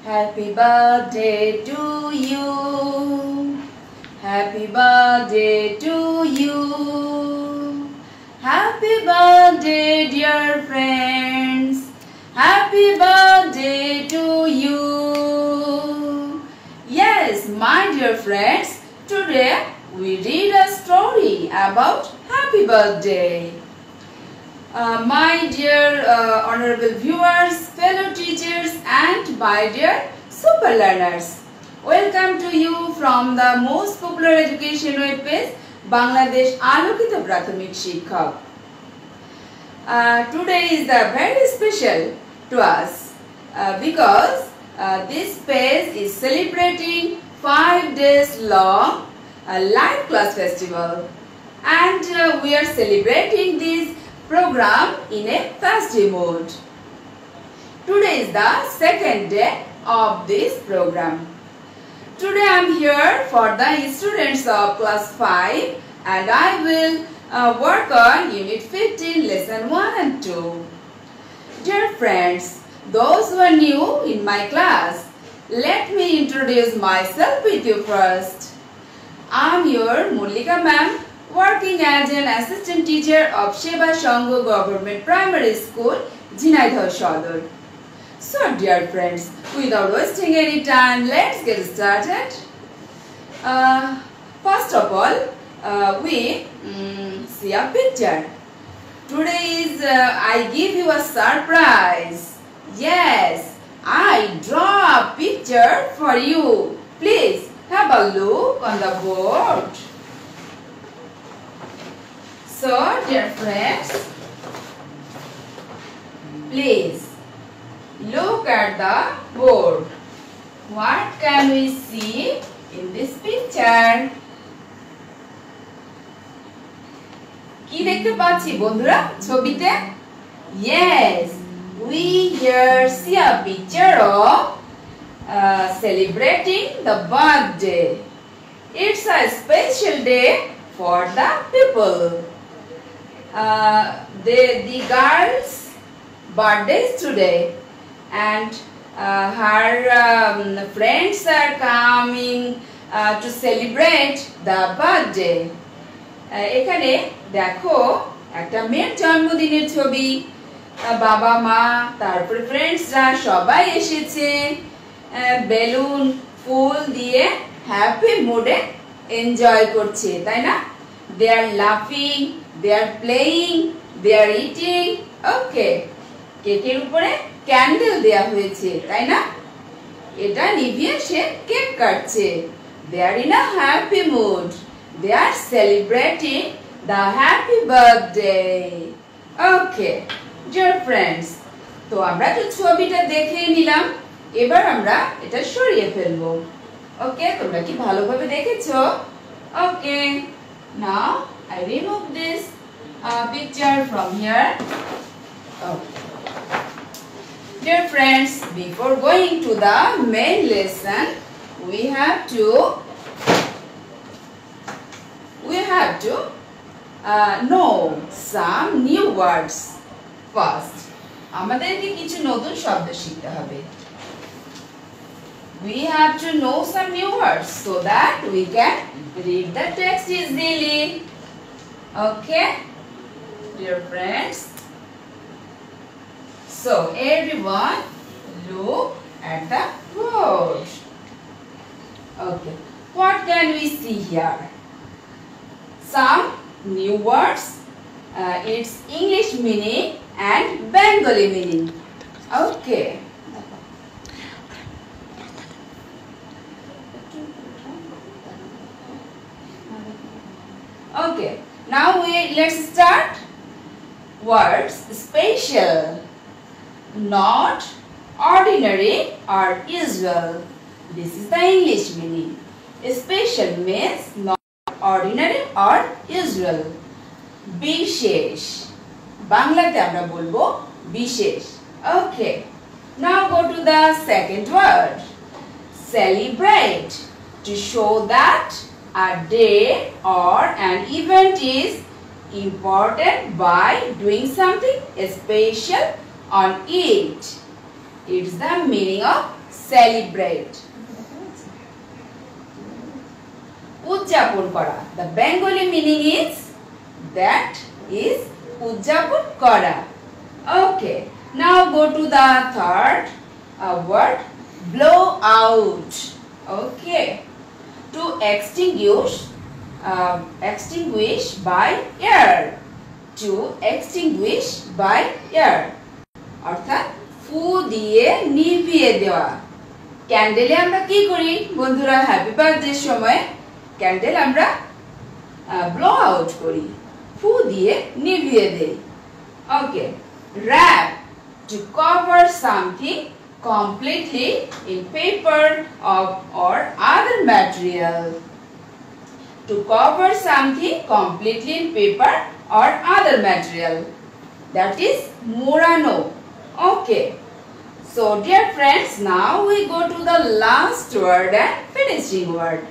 Happy birthday to you. Happy birthday to you. Happy birthday, dear friends. Happy birthday to you. Yes, my dear friends, today we read a story about happy birthday. My dear honorable viewers, fellow teachers and my dear super learners, welcome to you from the most popular education web page, Bangladesh Alokito Prathamik Shikhak. Today is very special to us because this page is celebrating 5 days long live class festival, and we are celebrating this program in a Thursday mode. Today is the second day of this program. Today I am here for the students of class 5 and I will work on unit 15 lesson 1 and 2. Dear friends, those who are new in my class, let me introduce myself with you first. I am your Mulika ma'am, working as an assistant teacher of Sheba Shango Government Primary School, Jinaidhau Sodor. So dear friends, without wasting any time, let's get started. First of all, we see a picture. Today is I give you a surprise. Yes, I draw a picture for you. Please have a look on the board. So, dear friends, please look at the board. What can we see in this picture? কি দেখতে পাচ্ছি বন্ধুরা ছবিতে? Yes, we here see a picture of celebrating the birthday. It's a special day for the people. The girl's birthday is today, and her friends are coming to celebrate the birthday. এখানে দেখো একটা মেয়ের জন্মদিনের ছবি, বাবা মা তারপরে ফ্রেন্ডসরা সবাই এসেছে, বেলুন ফুল দিয়ে হ্যাপি মুডে এনজয় করছে, তাই না? They are laughing, they are playing, they are eating. Okay, কেকের উপরে ক্যান্ডেল দেয়া হয়েছে, তাই না? এটা নিভিয়ে সে কেক কাটছে. They are in a happy mood. They are celebrating the happy birthday. Okay, dear friends, তো আমরা তো ছবিটা দেখে নিলাম, এবার আমরা এটা সরিয়ে ফেলবো. ওকে, তোমরা কি ভালোভাবে দেখেছো? Okay, now I remove this picture from here. Okay. Dear friends, before going to the main lesson, we have to know some new words first. আমাদেরকে কিছু নতুন শব্দ শিখতে হবে. We have to know some new words so that we can read the text easily. Okay, dear friends. So everyone look at the board. Okay, what can we see here? Some new words. It's English meaning and Bengali meaning. Okay. Okay, now let's start. Words special, not ordinary or usual. This is the English meaning. Special means not ordinary or usual. বিশেষ, বাংলাতে আমরা বলবো বিশেষ. Okay, now go to the second word. Celebrate, to show that a day or an event is important by doing something special on it. It's the meaning of celebrate. উদযাপন করা. The Bengali meaning is that is উদযাপন করা. Okay. Now go to the third word, blow out. Okay. To extinguish by air. To extinguish by air. অর্থাৎ ফু দিয়ে নিভিয়ে দেওয়া. ক্যান্ডেলে আমরা কি করি বন্ধুরা? হ্যাপি বার্থডের সময় ক্যান্ডেল আমরা ব্লো আউট করি, ফু দিয়ে নিভিয়ে দেই. ওকে. wrap, to cover something completely in paper or other material. To cover something completely in paper or other material. That is morano. Okay. So dear friends, now we go to the last word and finishing word.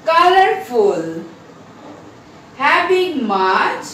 Colorful. Having much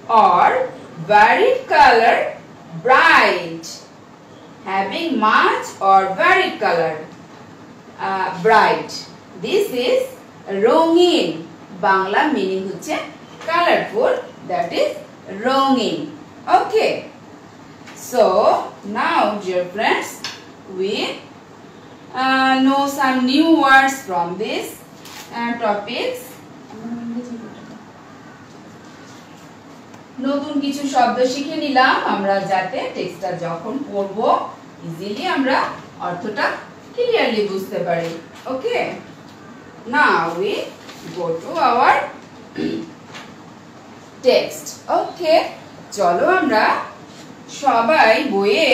or varied color, bright. Having much or varied color, bright. This is রঙিন. Bangla meaning হচ্ছে colourful, that is রঙিন. Okay. So now dear friends, we know some new words from this topics. নতুন কিছু শব্দ শিখে নিলাম আমরা, যাতে টেক্সটটা যখন পড়ব ইজিলি আমরা অর্থটা ক্লিয়ারলি বুঝতে পারি. ওকে. Now we go to our text. Okay. চলো আমরা সবাই বইয়ে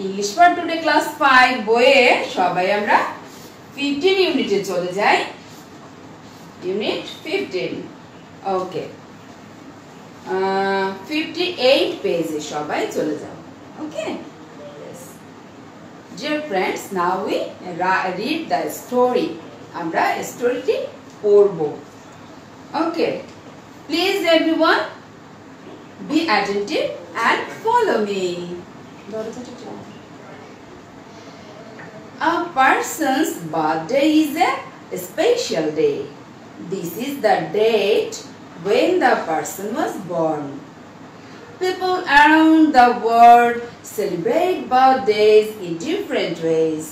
ইংলিশ ফর টুডে ক্লাস 5 বইয়ে সবাই আমরা 15 ইউনিটে চলে যাই. ইউনিট 15. ওকে. 58 পেজে সবাই চলে যাও. ওকে. Yes. Dear friends, now we read the story. আমরা স্টোরিটি পড়ব. Okay. Please everyone be attentive and follow me. A person's birthday is a special day. This is the date when the person was born. People around the world celebrate birthdays in different ways.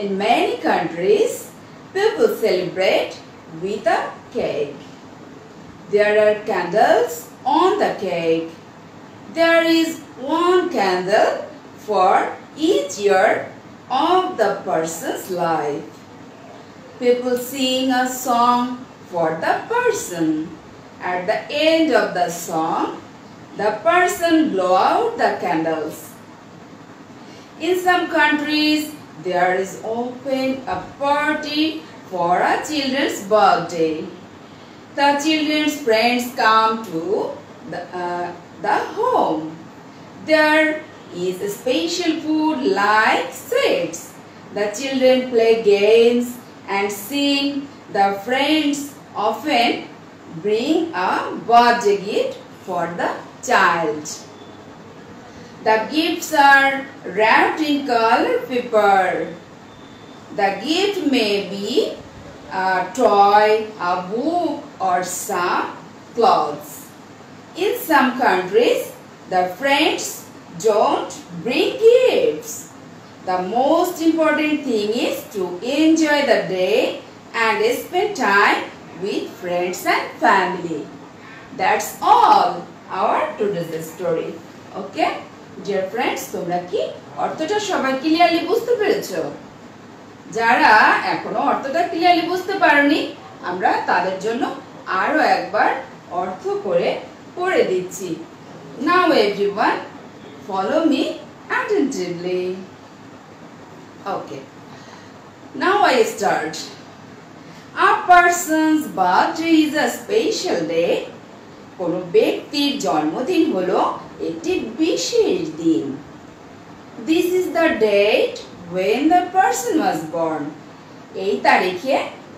In many countries, people celebrate with a cake. There are candles on the cake. There is one candle for each year of the person's life. People sing a song for the person. At the end of the song, the person blow out the candles. In some countries, there is often a party for a children's birthday. The children's friends come to the home. There is a special food like sweets. The children play games and sing. The friends often bring a birthday gift for the child. The gifts are wrapped in color paper. The gift may be a toy, a book, or some clothes. In some countries, the friends don't bring gifts. The most important thing is to enjoy the day and spend time with friends and family. That's all our today's story. Okay, dear friends, তোমরা কি অর্থটা সবাই clearly বুঝতে পেরেছো? যারা এখনো অর্থটা clearly বুঝতে পারোনি, আমরা তাদের জন্য আরো একবার অর্থ করে পড়ে দিচ্ছি. Now everyone, follow me attentively. Okay. Now I start. A person's birthday is a special day. কোনো ব্যক্তির জন্মদিন হলো একটি বিশেষ দিন. This is the date when the person was born. এই তারিখে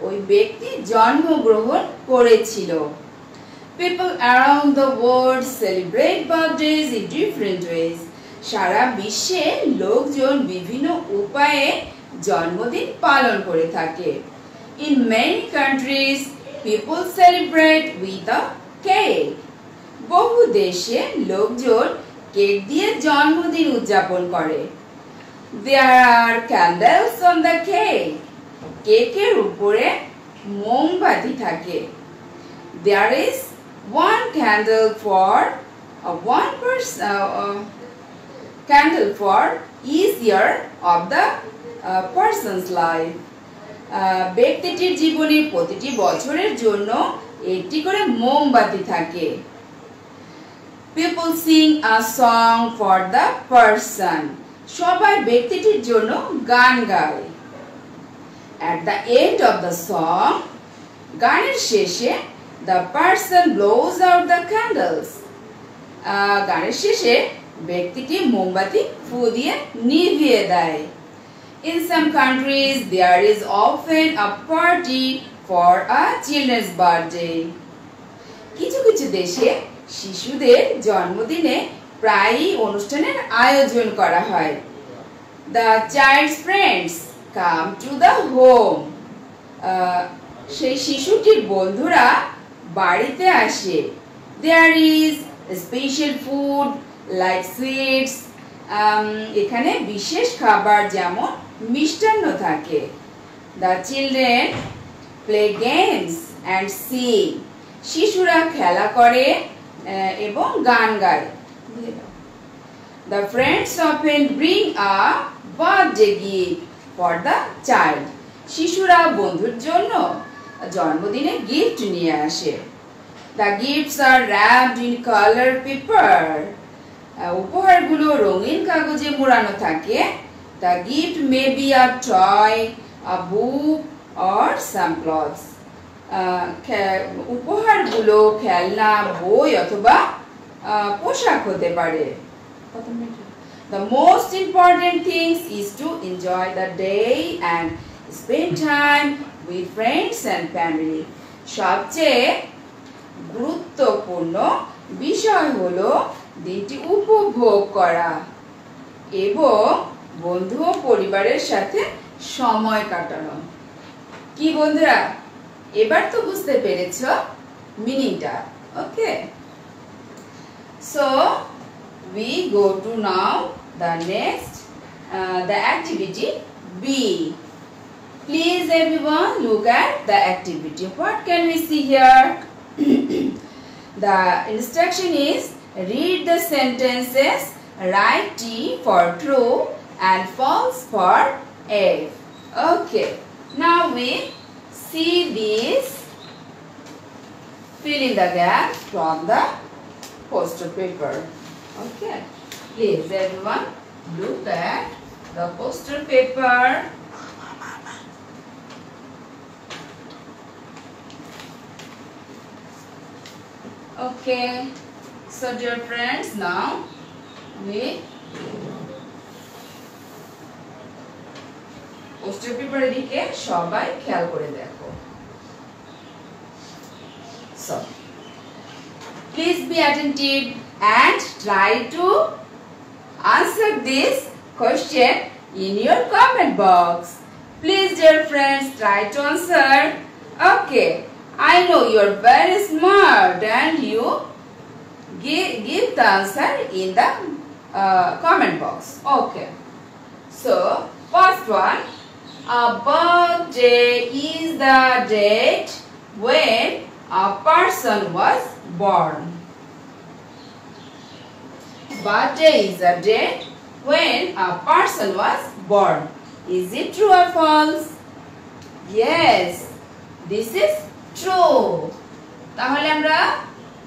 ওই ব্যক্তি জন্মগ্রহণ করেছিল. People around the world celebrate birthdays in different ways. সারা বিশ্বে লোকজন বিভিন্ন উপায়ে জন্মদিন পালন করে থাকে। In many countries, people celebrate with a cake. বহু দেশে লোকজন কেক দিয়ে জন্মদিন উদযাপন করে। There are candles on the cake. কেকের উপরে মোমবাতি থাকে। There is one candle for candle for each year of the person's life. ব্যক্তিটির জীবনে প্রতিটি বছরের জন্য একটি করে মোমবাতি থাকে। People sing a song for the person. সবাই ব্যক্তিটির জন্য গান গায়। At the end of the song, গানের শেষে the person blows out the candles. গানের শেষে ব্যক্তিটি মোমবাতি ফু দিয়ে নিভিয়ে দেয়। In some countries, there is often a party for a children's birthday. কিছু কিছু দেশে শিশুদের জন্মদিনে প্রায়ই অনুষ্ঠানের আয়োজন করা হয়। The child's friends come to the home. সেই শিশুটির বন্ধুরা বাড়িতে আসে। There is special food like sweets. এখানে বিশেষ খাবার যেমন মিষ্টান্ন থাকে। The children play games and sing. শিশুরা খেলা করে এবং গান গায়। The friends often bring a birthday gift for the child. শিশুরা বন্ধুর জন্য জন্মদিনে গিফট নিয়ে আসে। The gifts are wrapped in color paper. উপহারগুলো রঙিন কাগজে মোড়ানো থাকে। The gift may be a toy, a book or some clothes. উপহারগুলো খেলনা, বই অথবা পোশাক হতে পারে। The most important thing is to enjoy the day and spend time with friends and family. সবচেয়ে গুরুত্বপূর্ণ বিষয় হলো দিনটি উপভোগ করা এবং বন্ধু ও পরিবারের সাথে সময় কাটানো। কি বন্ধুরা, এবার তো বুঝতে পেরেছো মিনিংটা? ওকে, so we go to now the next the activity B. Please everyone look at the activity. What can we see here? The instruction is read the sentences, write T for true and false for F. Okay, now we see this. Fill in the gap from the poster paper. Okay, please everyone look at the poster paper. Okay, so dear friends, now we poster paper দিকে সবাই খেয়াল করে দেখো। So please be attentive and try to answer this question in your comment box. Please dear friends, try to answer. Okay, I know you are very smart and you give the answer in the comment box. Okay, so first one, a birthday is the date when a person was born. Birthday is the date when a person was born. Is it true or false? Yes, this is true. তাহলে আমরা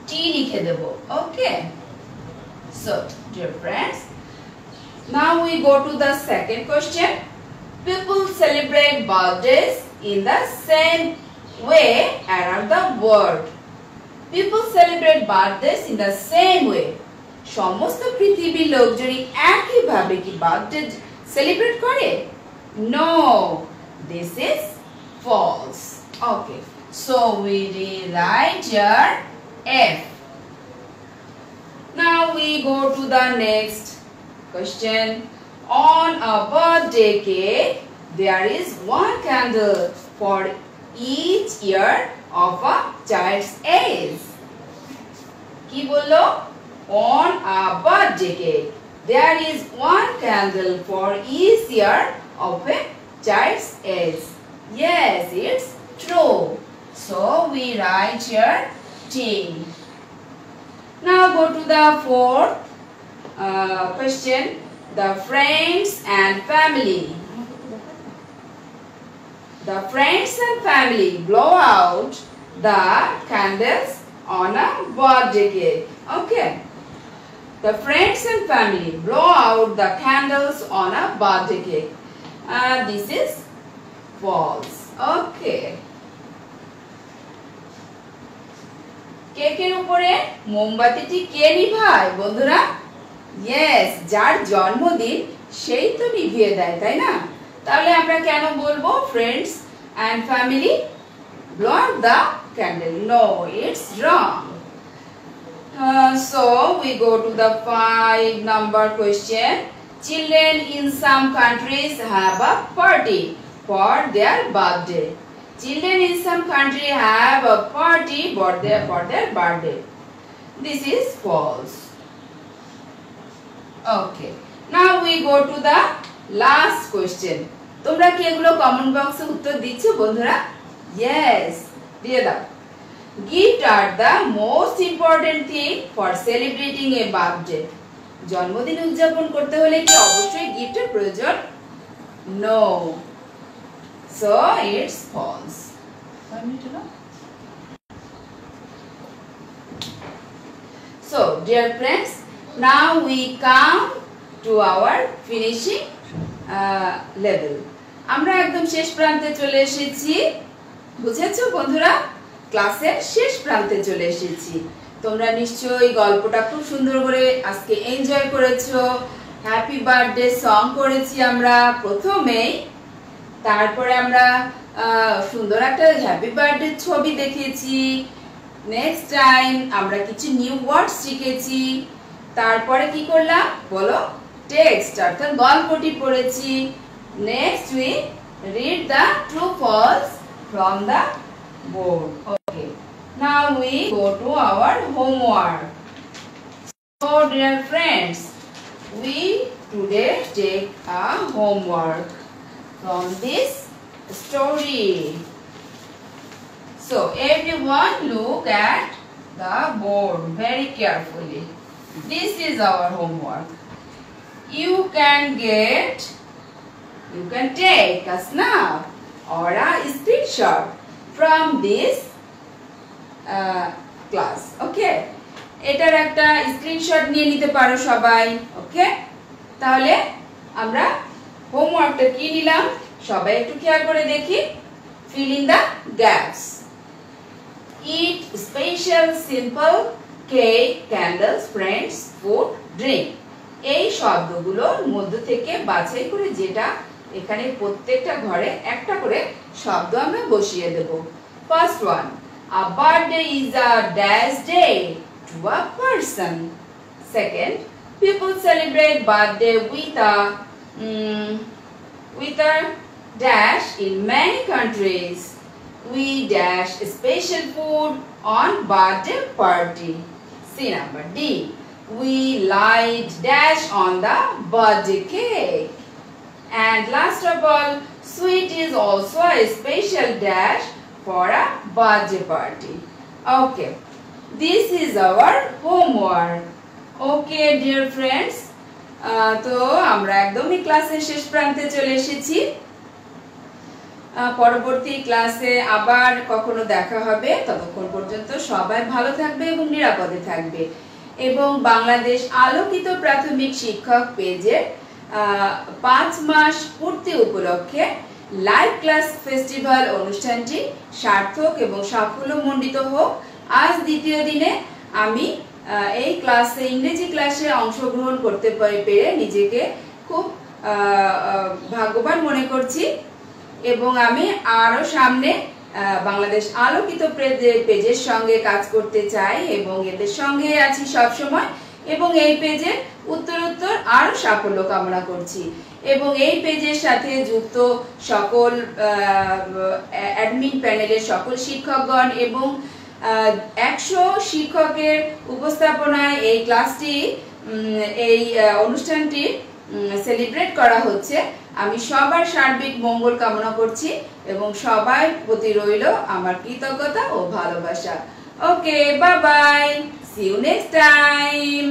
T লিখে দেব। Okay, so dear friends, now we go to the second question. People celebrate birthdays in the same way around the world. People celebrate birthdays in the same way. সমস্ত পৃথিবীর লোকজনই একইভাবে কি birthday celebrate করে? No, this is false. Okay, so we rewrite here F. Now we go to the next Question. On a birthday cake, there is one candle for each year of a child's age. কি বললো? On a birthday cake, there is one candle for each year of a child's age. Yes, it's true. So we write here T. Now go to the fourth question. The friends and family. The friends and family blow out the candles on a birthday cake. Okay. The friends and family blow out the candles on a birthday cake. This is false. Okay. কেকের উপরে মোমবাতিটি কে নিভায় বন্ধুরা? Yes, যার জন্মদিন সেই তো নিভিয়ে দেয়, তাই না? তাহলে আমরা কেন বলবো friends and family blow out the candle? No, it's wrong. So we go to the 5-number question. Children in some countries have a party for their birthday. Children in some country have a party for their birthday. This is false. Okay. Now we go to the last question. তোমরা কি এগুলো comment বক্সে উত্তর দিচ্ছ বন্ধুরা? Yes, দিয়ে দাও. Gift are the most important thing for celebrating a birthday. জন্মদিন উদযাপন করতে হলে কি অবশ্যই গিফটের প্রয়োজন? No. So it's false. So dear friends, now we come to our finishing level. আমরা একদম শেষ প্রান্তে চলে এসেছি। বুঝেছো বন্ধুরা? ক্লাসের শেষ প্রান্তে চলে এসেছি। তোমরা নিশ্চয়ই গল্পটা খুব সুন্দর করে আজকে এনজয় করেছো। হ্যাপি বার্থডে সং করেছি আমরা প্রথমেই, তারপরে আমরা সুন্দর একটা হ্যাপি বার্থডে ছবি দেখেছি। নেক্সট টাইম আমরা কিছু নিউ ওয়ার্ড শিখেছি। তারপরে কি করলাম বলো? টেক্সট অর্থাৎ গল্পটি পড়েছি। Next we read the true false from the board. Okay. Now we go to our homework. So dear friends, we today take a homework from this story. So everyone look at the board very carefully. This is our homework. You can take a snap or a screenshot from this class. Okay, এটার একটা screenshot নিয়ে নিতে পারো সবাই। ওকে, তাহলে আমরা হোমওয়ার্কটা কি নিলাম সবাই একটু খেয়াল করে দেখি। fill in the gaps. Eat special simple cake, candles, friends, food, drink. এই শব্দগুলোর মধ্যে থেকে বাছাই করে যেটা এখানে প্রত্যেকটা ঘরে একটা করে শব্দ আমরা বসিয়ে দেব। First one, a birthday is a dash day to a person. Second, people celebrate birthday with a dash in many countries. We dash special food on birthday party. See number D. We light dash on the birthday cake. And last of all, sweet is also a special dash for a birthday party. Okay, this is our homework. Okay dear friends, তো আমরা একদমই ক্লাসের শেষ প্রান্তে চলে এসেছি। পরবর্তী ক্লাসে আবার কখনো দেখা হবে। ততক্ষণ পর্যন্ত সবাই ভালো থাকবে এবং নিরাপদে থাকবে। এবং বাংলাদেশ আলোকিত প্রাথমিক শিক্ষক পেজের 5 মাস পূর্তি উপলক্ষে লাইভ ক্লাস ফেস্টিভ্যাল অনুষ্ঠানটি সার্থক এবং সাফল্যমণ্ডিত হোক। আজ দ্বিতীয় দিনে আমি এই ক্লাসে ইংরেজি ক্লাসে অংশগ্রহণ করতে পেরে নিজেকে খুব ভাগ্যবান মনে করছি এবং আমি আরো সামনে বাংলাদেশ আলোকিত পেজের সঙ্গে কাজ করতে চাই এবং এদের সঙ্গে আছি সব সময় এবং এই পেজের উত্তরোত্তর আরো সাফল্য কামনা করছি। এবং এই পেজের সাথে যুক্ত সকল অ্যাডমিন প্যানেলের সকল শিক্ষকগণ এবং 100 শিক্ষকের উপস্থাপনায় এই ক্লাসটি এই অনুষ্ঠানটি সেলিব্রেট করা হচ্ছে। আমি সবার সার্বিক মঙ্গল কামনা করছি এবং সবাই প্রতি রইল আমার কৃতজ্ঞতা ও ভালোবাসা। Okay, bye bye, see you next time.